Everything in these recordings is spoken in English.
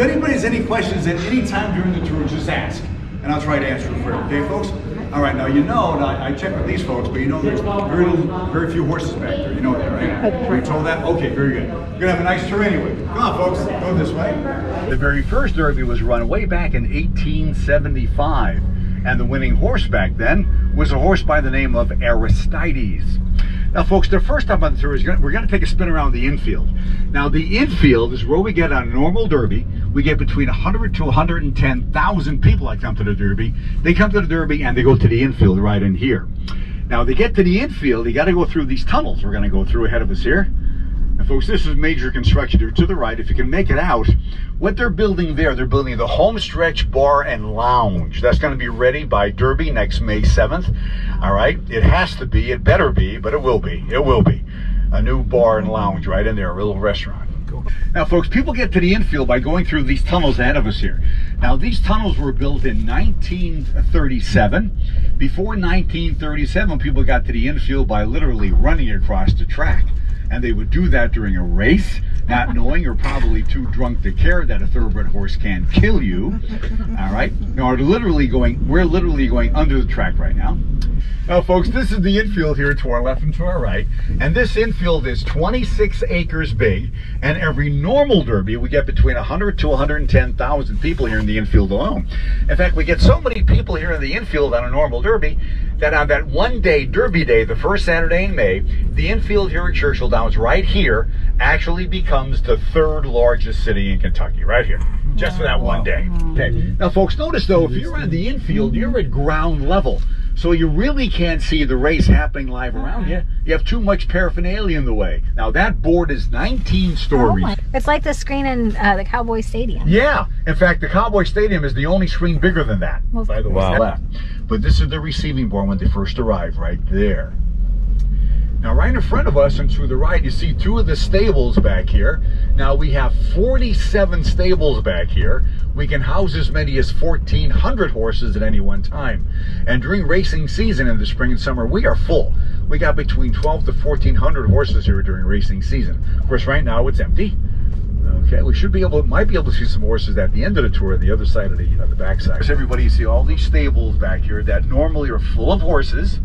anybody has any questions at any time during the tour, just ask, and I'll try to answer it for you. Okay, folks? All right, now you know, I checked with these folks, but you know there's very few horses back there. You know that, right? Were you told that? Okay, very good. We're gonna have a nice tour anyway. Come on, folks, go this way. The very first Derby was run way back in 1875, and the winning horse back then was a horse by the name of Aristides. Now, folks, the first time on the tour is we're going to take a spin around the infield. Now, the infield is where we get on a normal Derby. We get between 100 to 110,000 people that come to the Derby. They come to the Derby and they go to the infield right in here. Now, to get to the infield, you got to go through these tunnels we're going to go through ahead of us here. And folks, this is major construction here to the right. If you can make it out, what they're building there, they're building the home stretch bar and lounge. That's going to be ready by Derby next May 7th. All right, it has to be, it better be, but it will be. It will be a new bar and lounge right in there, a little restaurant. Now, folks, people get to the infield by going through these tunnels ahead of us here. Now, these tunnels were built in 1937. Before 1937, people got to the infield by literally running across the track. And they would do that during a race, not knowing or probably too drunk to care that a thoroughbred horse can kill you. All right, now we're literally going under the track right now. Now, folks, this is the infield here to our left and to our right, and this infield is 26 acres big. And every normal Derby, we get between 100 to 110,000 people here in the infield alone. In fact, we get so many people here in the infield on a normal Derby that on that one day, Derby Day, the first Saturday in May, the infield here at Churchill Downs, right here, actually becomes the third largest city in Kentucky, right here, just for that one day. Okay. Now, folks, notice though, if you're on the infield, you're at ground level. So you really can't see the race happening live around you. You have too much paraphernalia in the way. Now, that board is 19 stories. Oh, it's like the screen in the Cowboy Stadium. Yeah. In fact, the Cowboy Stadium is the only screen bigger than that, by the way. Wow. But this is the receiving board when they first arrive, right there. Now, right in front of us and to the right, you see two of the stables back here. Now, we have 47 stables back here. We can house as many as 1,400 horses at any one time. And during racing season in the spring and summer, we are full. We got between 12 to 1,400 horses here during racing season. Of course, right now it's empty. Okay, we should be might be able to see some horses at the end of the tour, the other side of the backside. Everybody, you see all these stables back here that normally are full of horses.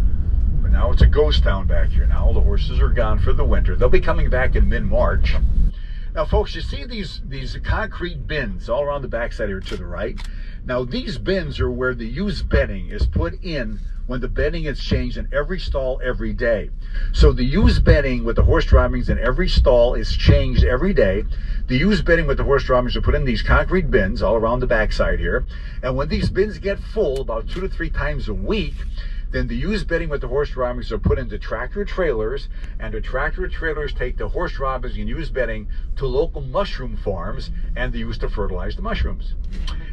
But now it's a ghost town back here. Now all the horses are gone for the winter. They'll be coming back in mid-March. Now, folks, you see these concrete bins all around the backside here to the right. Now, these bins are where the used bedding is put in when the bedding is changed in every stall every day. So the used bedding with the horse droppings in every stall is changed every day. The used bedding with the horse droppings are put in these concrete bins all around the backside here. And when these bins get full about 2 to 3 times a week, then the used bedding with the horse droppings are put into tractor trailers, and the tractor trailers take the horse droppings and used bedding to local mushroom farms, and they use to fertilize the mushrooms.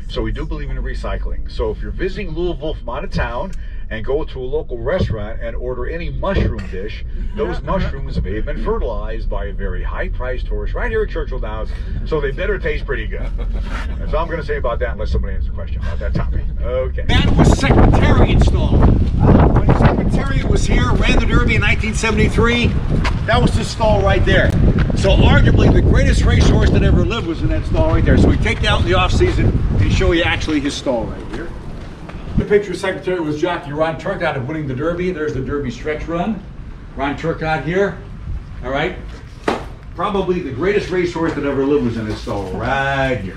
So we do believe in recycling. So if you're visiting Louisville from out of town and go to a local restaurant and order any mushroom dish, those mushrooms may have been fertilized by a very high-priced horse right here at Churchill Downs, so they better taste pretty good. That's all I'm going to say about that, unless somebody has a question about that topic. Okay. That was Secretariat stall. When the Secretariat was here, ran the Derby in 1973, that was this stall right there. So arguably the greatest racehorse that ever lived was in that stall right there. So we take that out in the off-season and show you actually his stall right here. The picture of Secretariat was jockey Ron Turcotte of winning the Derby. There's the Derby stretch run. Ron Turcotte here. All right. Probably the greatest racehorse that ever lived was in his stall right here.